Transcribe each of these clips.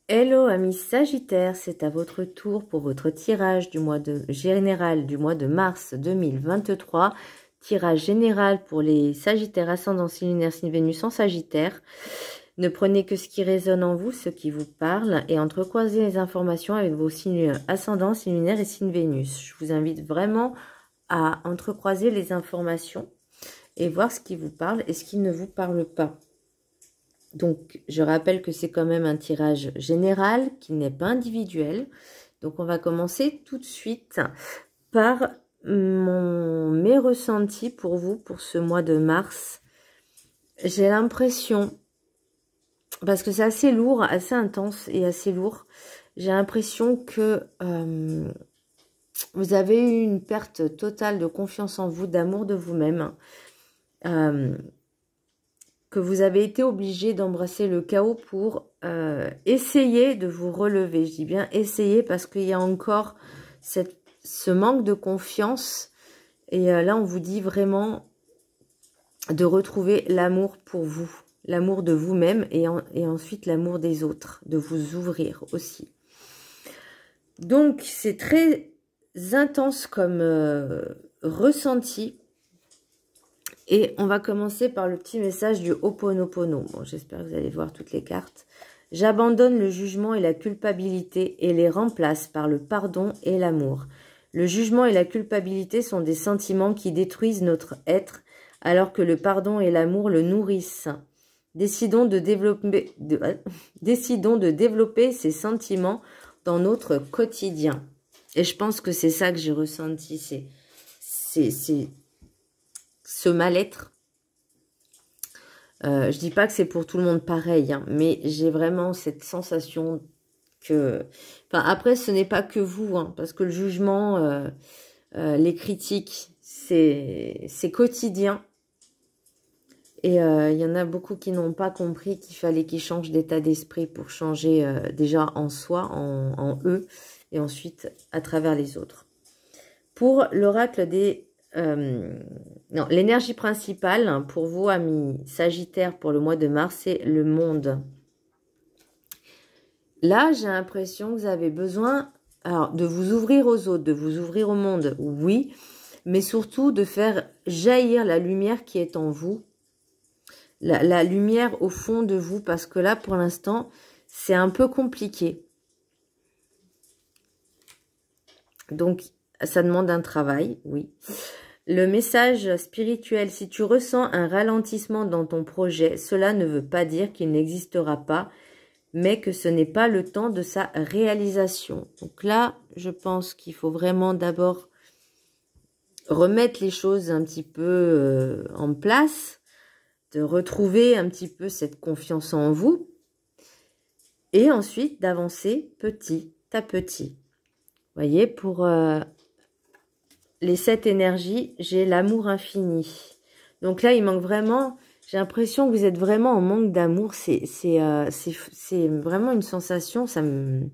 Hello amis Sagittaires, c'est à votre tour pour votre tirage du mois général du mois de mars 2023. Tirage général pour les Sagittaires ascendant signe lunaire signe Vénus en Sagittaire. Ne prenez que ce qui résonne en vous, ce qui vous parle, et entrecroisez les informations avec vos signes ascendants, signe lunaire et signe Vénus. Je vous invite vraiment à entrecroiser les informations et voir ce qui vous parle et ce qui ne vous parle pas. Donc, je rappelle que c'est quand même un tirage général, qui n'est pas individuel. Donc, on va commencer tout de suite par mes ressentis pour vous, pour ce mois de mars. J'ai l'impression, parce que c'est assez lourd, assez intense et assez lourd, j'ai l'impression que vous avez eu une perte totale de confiance en vous, d'amour de vous-même. Que vous avez été obligé d'embrasser le chaos pour essayer de vous relever. Je dis bien essayer parce qu'il y a encore ce manque de confiance. Et là, on vous dit vraiment de retrouver l'amour pour vous, l'amour de vous-même et ensuite l'amour des autres, de vous ouvrir aussi. Donc, c'est très intense comme ressenti. Et on va commencer par le petit message du Ho'oponopono. Bon, j'espère que vous allez voir toutes les cartes. J'abandonne le jugement et la culpabilité et les remplace par le pardon et l'amour. Le jugement et la culpabilité sont des sentiments qui détruisent notre être, alors que le pardon et l'amour le nourrissent. Décidons de développer ces sentiments dans notre quotidien. Et je pense que c'est ça que j'ai ressenti, c'est ce mal-être. Je dis pas que c'est pour tout le monde pareil, hein, mais j'ai vraiment cette sensation que... Enfin, après, ce n'est pas que vous, hein, parce que le jugement, les critiques, c'est quotidien. Et il y en a beaucoup qui n'ont pas compris qu'il fallait qu'ils changent d'état d'esprit pour changer déjà en soi, en eux, et ensuite à travers les autres. Pour l'oracle des... non, l'énergie principale pour vous, amis Sagittaire, pour le mois de mars, c'est le monde. Là, j'ai l'impression que vous avez besoin de vous ouvrir aux autres, de vous ouvrir au monde, oui, mais surtout de faire jaillir la lumière qui est en vous, la lumière au fond de vous, parce que là, pour l'instant, c'est un peu compliqué. Donc, ça demande un travail, oui. Le message spirituel, si tu ressens un ralentissement dans ton projet, cela ne veut pas dire qu'il n'existera pas, mais que ce n'est pas le temps de sa réalisation. Donc là, je pense qu'il faut vraiment d'abord remettre les choses un petit peu en place, de retrouver un petit peu cette confiance en vous, et ensuite d'avancer petit à petit. Vous voyez, pour... les 7 énergies, j'ai l'amour infini. Donc là, il manque vraiment... J'ai l'impression que vous êtes vraiment en manque d'amour. C'est vraiment une sensation. Ça me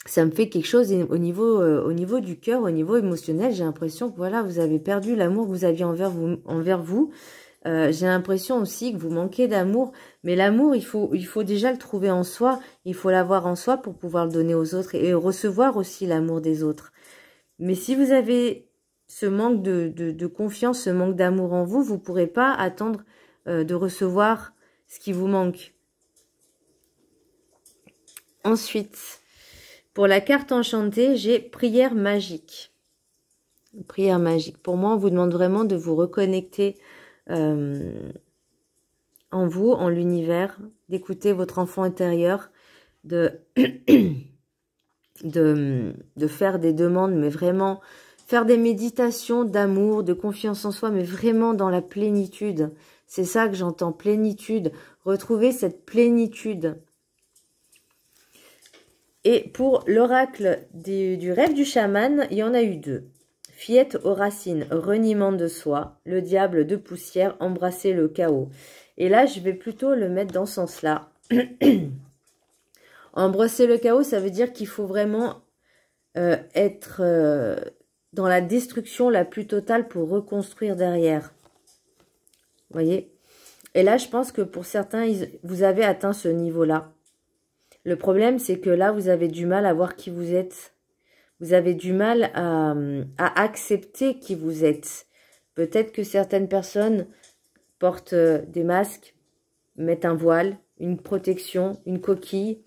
fait quelque chose au niveau du cœur, au niveau émotionnel. J'ai l'impression que voilà, vous avez perdu l'amour que vous aviez envers vous. J'ai l'impression aussi que vous manquez d'amour. Mais l'amour, il faut déjà le trouver en soi. Il faut l'avoir en soi pour pouvoir le donner aux autres et recevoir aussi l'amour des autres. Mais si vous avez ce manque de confiance, ce manque d'amour en vous, vous ne pourrez pas attendre de recevoir ce qui vous manque. Ensuite, pour la carte enchantée, j'ai prière magique. Prière magique. Pour moi, on vous demande vraiment de vous reconnecter en vous, en l'univers, d'écouter votre enfant intérieur, de faire des demandes, mais vraiment faire des méditations d'amour, de confiance en soi, mais vraiment dans la plénitude. C'est ça que j'entends, plénitude. Retrouver cette plénitude. Et pour l'oracle du rêve du chaman, il y en a eu 2. Fillette aux racines, reniement de soi, le diable de poussière, embrasser le chaos. Et là, je vais plutôt le mettre dans ce sens-là. Embrasser le chaos, ça veut dire qu'il faut vraiment être dans la destruction la plus totale pour reconstruire derrière. Vous voyez? Et là, je pense que pour certains, vous avez atteint ce niveau-là. Le problème, c'est que là, vous avez du mal à voir qui vous êtes. Vous avez du mal à accepter qui vous êtes. Peut-être que certaines personnes portent des masques, mettent un voile, une protection, une coquille,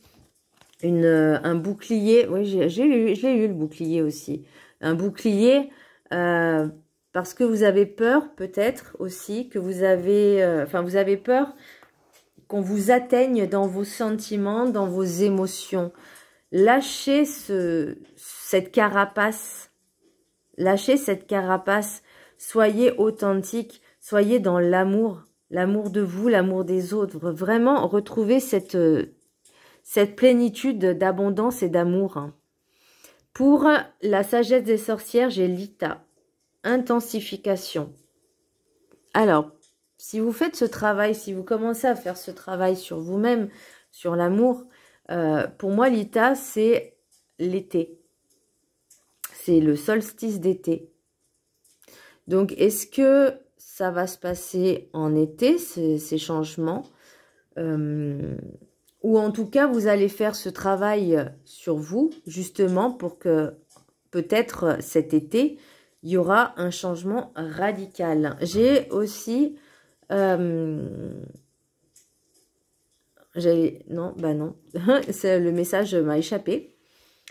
un bouclier. Oui, je l'ai eu le bouclier aussi. Un bouclier parce que vous avez peur peut-être aussi que vous avez... vous avez peur qu'on vous atteigne dans vos sentiments, dans vos émotions. Lâchez cette carapace. Lâchez cette carapace. Soyez authentique. Soyez dans l'amour. L'amour de vous, l'amour des autres. Vraiment, retrouvez cette plénitude d'abondance et d'amour. Pour la sagesse des sorcières, j'ai l'Ita. Intensification. Alors, si vous faites ce travail, si vous commencez à faire ce travail sur vous-même, sur l'amour, pour moi, l'Ita, c'est l'été. C'est le solstice d'été. Donc, est-ce que ça va se passer en été, ces changements ou en tout cas, vous allez faire ce travail sur vous, justement, pour que peut-être cet été, il y aura un changement radical. J'ai aussi... non, bah non. Le message m'a échappé.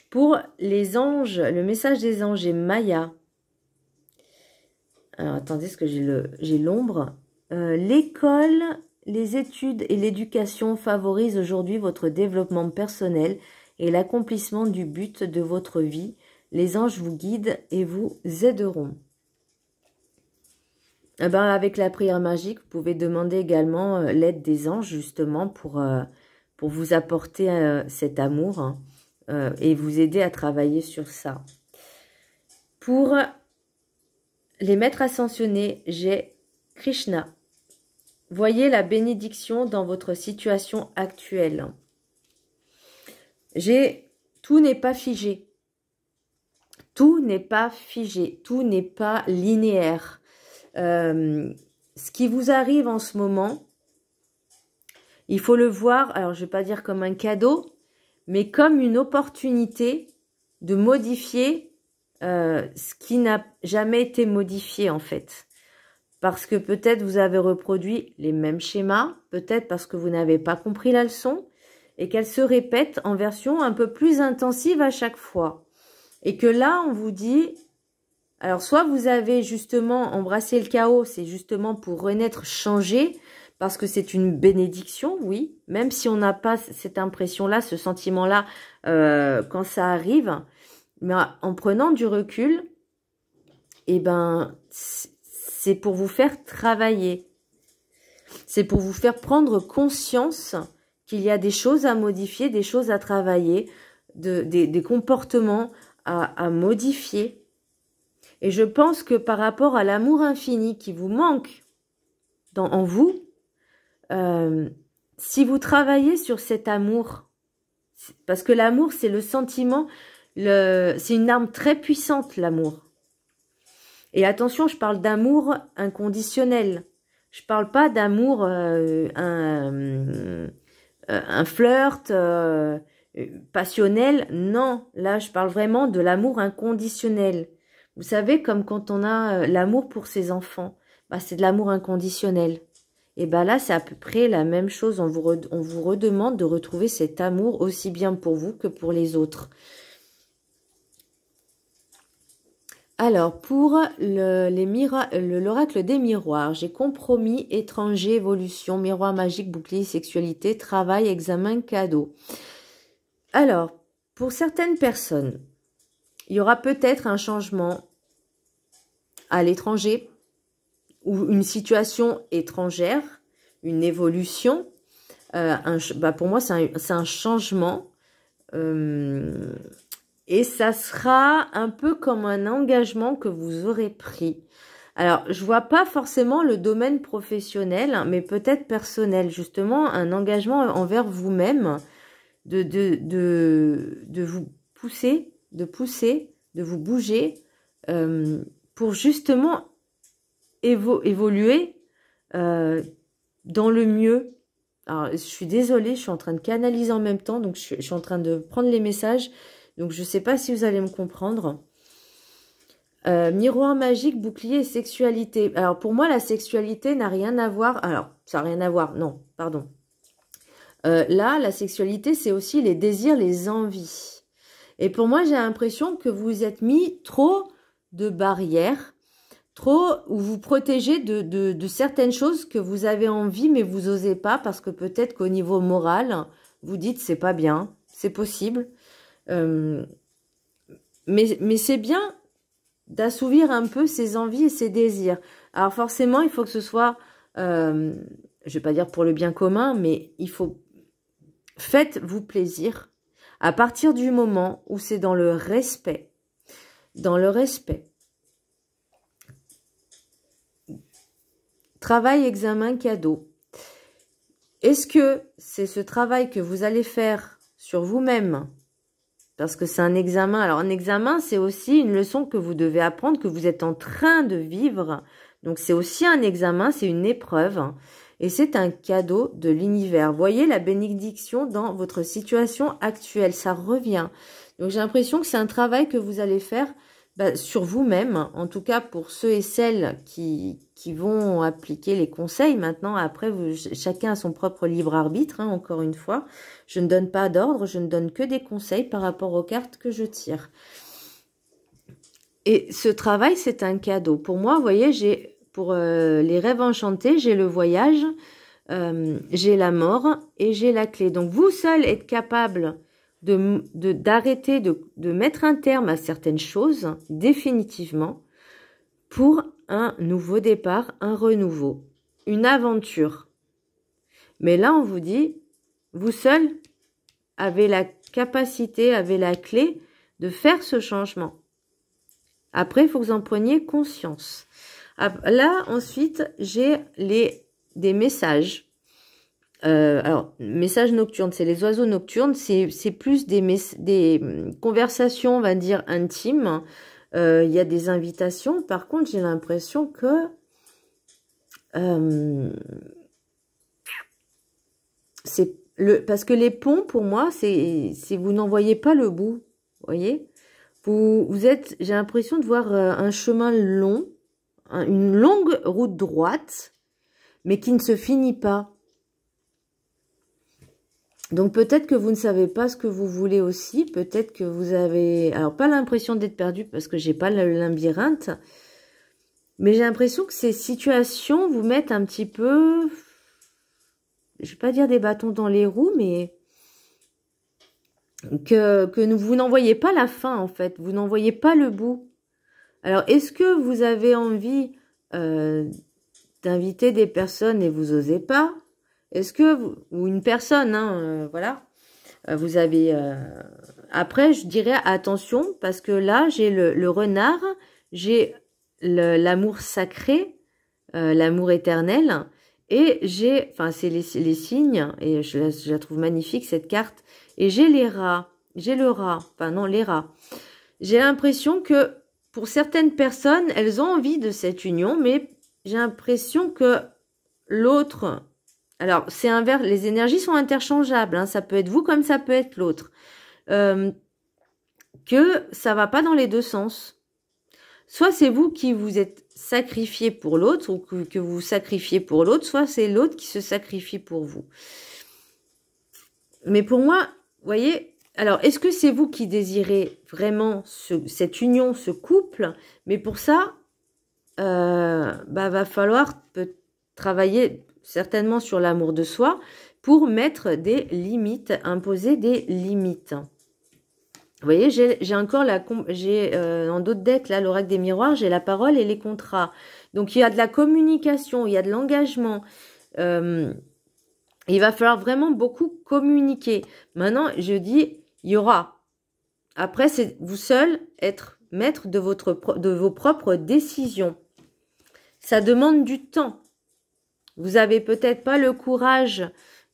Pour les anges, le message des anges est Maya. Alors, attendez, parce que j'ai l'ombre. L'école, les études et l'éducation favorisent aujourd'hui votre développement personnel et l'accomplissement du but de votre vie. Les anges vous guident et vous aideront. Eh ben, avec la prière magique, vous pouvez demander également l'aide des anges, justement, pour vous apporter cet amour et vous aider à travailler sur ça. Pour les maîtres ascensionnés, j'ai Krishna. Voyez la bénédiction dans votre situation actuelle. Tout n'est pas figé. Tout n'est pas figé. Tout n'est pas linéaire. Ce qui vous arrive en ce moment, il faut le voir, alors je ne vais pas dire comme un cadeau, mais comme une opportunité de modifier ce qui n'a jamais été modifié en fait. Parce que peut-être vous avez reproduit les mêmes schémas, peut-être parce que vous n'avez pas compris la leçon, et qu'elle se répète en version un peu plus intensive à chaque fois. Et que là, on vous dit... Alors, soit vous avez justement embrassé le chaos, c'est justement pour renaître, changer, parce que c'est une bénédiction, oui, même si on n'a pas cette impression-là, ce sentiment-là, quand ça arrive, mais en prenant du recul, eh ben, c'est pour vous faire travailler. C'est pour vous faire prendre conscience qu'il y a des choses à modifier, des choses à travailler, des comportements à modifier. Et je pense que par rapport à l'amour infini qui vous manque en vous, si vous travaillez sur cet amour, parce que l'amour c'est le sentiment, c'est une arme très puissante l'amour. Et attention, je parle d'amour inconditionnel. Je parle pas d'amour, un flirt passionnel. Non, là je parle vraiment de l'amour inconditionnel. Vous savez, comme quand on a l'amour pour ses enfants, bah, c'est de l'amour inconditionnel. Et bah là, c'est à peu près la même chose. On vous redemande de retrouver cet amour aussi bien pour vous que pour les autres. Alors, pour l'oracle des miroirs, j'ai compromis, étranger, évolution, miroir magique, bouclier, sexualité, travail, examen, cadeau. Alors, pour certaines personnes, il y aura peut-être un changement à l'étranger ou une situation étrangère, une évolution. Pour moi, c'est un changement. Et ça sera un peu comme un engagement que vous aurez pris. Alors, je vois pas forcément le domaine professionnel, mais peut-être personnel. Justement, un engagement envers vous-même, de vous pousser, de vous bouger pour justement évoluer dans le mieux. Alors, je suis désolée, je suis en train de canaliser en même temps, donc je suis en train de prendre les messages. Donc, je ne sais pas si vous allez me comprendre. Miroir magique, bouclier et sexualité. Alors, pour moi, la sexualité n'a rien à voir. Alors, ça n'a rien à voir. Non, pardon. Là, la sexualité, c'est aussi les désirs, les envies. Et pour moi, j'ai l'impression que vous vous êtes mis trop de barrières, trop, ou vous protégez de certaines choses que vous avez envie, mais vous osez pas, parce que peut-être qu'au niveau moral, vous dites c'est pas bien, c'est possible. Mais c'est bien d'assouvir un peu ses envies et ses désirs. Alors forcément, il faut que ce soit, je vais pas dire pour le bien commun, mais il faut, faites-vous plaisir à partir du moment où c'est dans le respect. Dans le respect. Travail, examen, cadeau. Est-ce que c'est ce travail que vous allez faire sur vous-même? Parce que c'est un examen. Alors, un examen, c'est aussi une leçon que vous devez apprendre, que vous êtes en train de vivre. Donc, c'est aussi un examen, c'est une épreuve. Et c'est un cadeau de l'univers. Voyez la bénédiction dans votre situation actuelle. Ça revient. Donc, j'ai l'impression que c'est un travail que vous allez faire sur vous-même. En tout cas, pour ceux et celles qui vont appliquer les conseils. Maintenant, après, chacun a son propre libre arbitre, hein, encore une fois. Je ne donne pas d'ordre, je ne donne que des conseils par rapport aux cartes que je tire. Et ce travail, c'est un cadeau. Pour moi, vous voyez, j'ai pour les rêves enchantés, j'ai le voyage, j'ai la mort et j'ai la clé. Donc, vous seul êtes capable d'arrêter, de mettre un terme à certaines choses, définitivement, pour un nouveau départ, un renouveau, une aventure. Mais là, on vous dit, vous seul avez la capacité, avez la clé de faire ce changement. Après, il faut que vous en preniez conscience. Là, ensuite, j'ai des messages. Alors, messages nocturnes, c'est les oiseaux nocturnes. C'est plus des conversations, on va dire, intimes. Il y a des invitations. Par contre, j'ai l'impression que parce que les ponts, pour moi, c'est vous n'en voyez pas le bout. Vous voyez, j'ai l'impression de voir un chemin long, une longue route droite, mais qui ne se finit pas. Donc peut-être que vous ne savez pas ce que vous voulez aussi, peut-être que vous avez, alors pas l'impression d'être perdu parce que j'ai pas le labyrinthe, mais j'ai l'impression que ces situations vous mettent un petit peu, je vais pas dire des bâtons dans les roues, mais que vous n'en voyez pas la fin en fait, vous n'en voyez pas le bout. Alors est-ce que vous avez envie d'inviter des personnes et vous osez pas? Est-ce que ou une personne, hein, voilà, vous avez... Après, je dirais attention, parce que là, j'ai le renard, j'ai l'amour sacré, l'amour éternel, et j'ai... Enfin, c'est les signes, et je la trouve magnifique, cette carte. Et j'ai les rats, j'ai le rat, enfin non, les rats. J'ai l'impression que pour certaines personnes, elles ont envie de cette union, mais j'ai l'impression que l'autre... Alors, c'est inverse, les énergies sont interchangeables, hein, ça peut être vous comme ça peut être l'autre. Que ça va pas dans les deux sens. Soit c'est vous qui vous êtes sacrifié pour l'autre, ou que vous vous sacrifiez pour l'autre, soit c'est l'autre qui se sacrifie pour vous. Mais pour moi, vous voyez, alors est-ce que c'est vous qui désirez vraiment cette union, ce couple? Mais pour ça, va falloir travailler certainement sur l'amour de soi pour mettre des limites, imposer des limites. Vous voyez, j'ai encore en d'autres decks, là, l'oracle des miroirs, j'ai la parole et les contrats. Donc, il y a de la communication, il y a de l'engagement. Il va falloir vraiment beaucoup communiquer. Maintenant, je dis, il y aura. Après, c'est vous seul être maître de vos propres décisions. Ça demande du temps. Vous avez peut-être pas le courage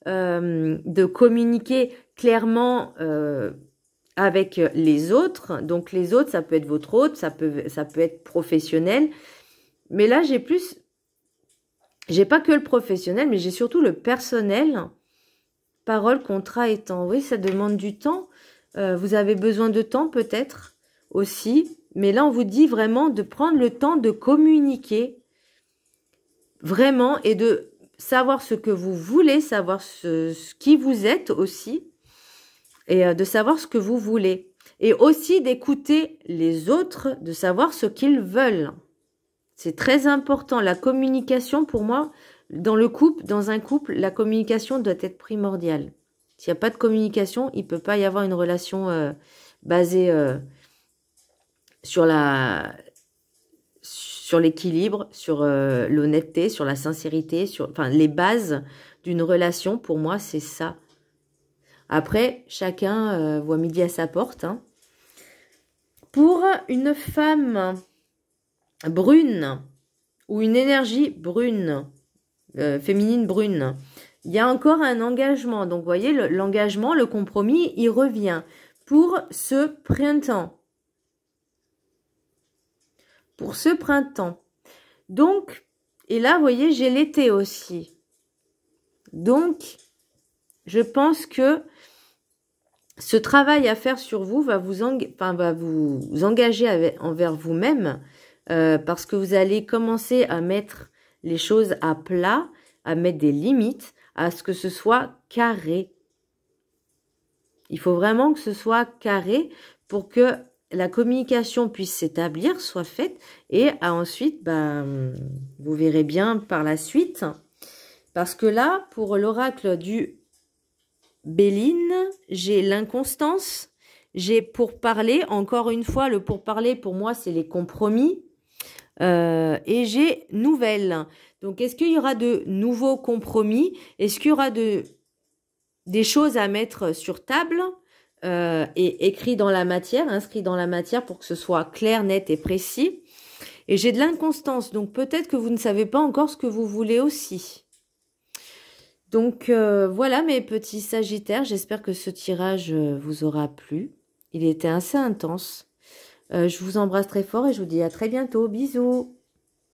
de communiquer clairement avec les autres. Donc les autres, ça peut être votre hôte, ça peut être professionnel. Mais là, j'ai pas que le professionnel, mais j'ai surtout le personnel. Parole, contrat et temps. Oui, ça demande du temps. Vous avez besoin de temps peut-être aussi. Mais là, on vous dit vraiment de prendre le temps de communiquer vraiment et de savoir ce que vous voulez, savoir ce qui vous êtes aussi et de savoir ce que vous voulez. Et aussi d'écouter les autres, de savoir ce qu'ils veulent. C'est très important. La communication, pour moi, dans un couple, la communication doit être primordiale. S'il n'y a pas de communication, il ne peut pas y avoir une relation basée sur l'équilibre, sur l'honnêteté, sur la sincérité, enfin les bases d'une relation. Pour moi, c'est ça. Après, chacun voit midi à sa porte. Hein. Pour une femme brune ou une énergie brune, féminine brune, il y a encore un engagement. Donc, vous voyez, l'engagement, le compromis, il revient pour ce printemps. Pour ce printemps. Donc, et là, vous voyez, j'ai l'été aussi. Donc, je pense que ce travail à faire sur vous va vous engager envers vous-même parce que vous allez commencer à mettre les choses à plat, à mettre des limites, à ce que ce soit carré. Il faut vraiment que ce soit carré pour que la communication puisse s'établir, soit faite, et ensuite, vous verrez bien par la suite. Parce que là, pour l'oracle du Béline, j'ai l'inconstance, j'ai pourparler. Encore une fois, le pourparler, pour moi, c'est les compromis. Et j'ai nouvelle. Donc, est-ce qu'il y aura de nouveaux compromis? Est-ce qu'il y aura des choses à mettre sur table et écrit dans la matière, inscrit dans la matière pour que ce soit clair, net et précis? Et j'ai de l'inconstance. Donc, peut-être que vous ne savez pas encore ce que vous voulez aussi. Donc, voilà mes petits sagittaires. J'espère que ce tirage vous aura plu. Il était assez intense. Je vous embrasse très fort et je vous dis à très bientôt. Bisous!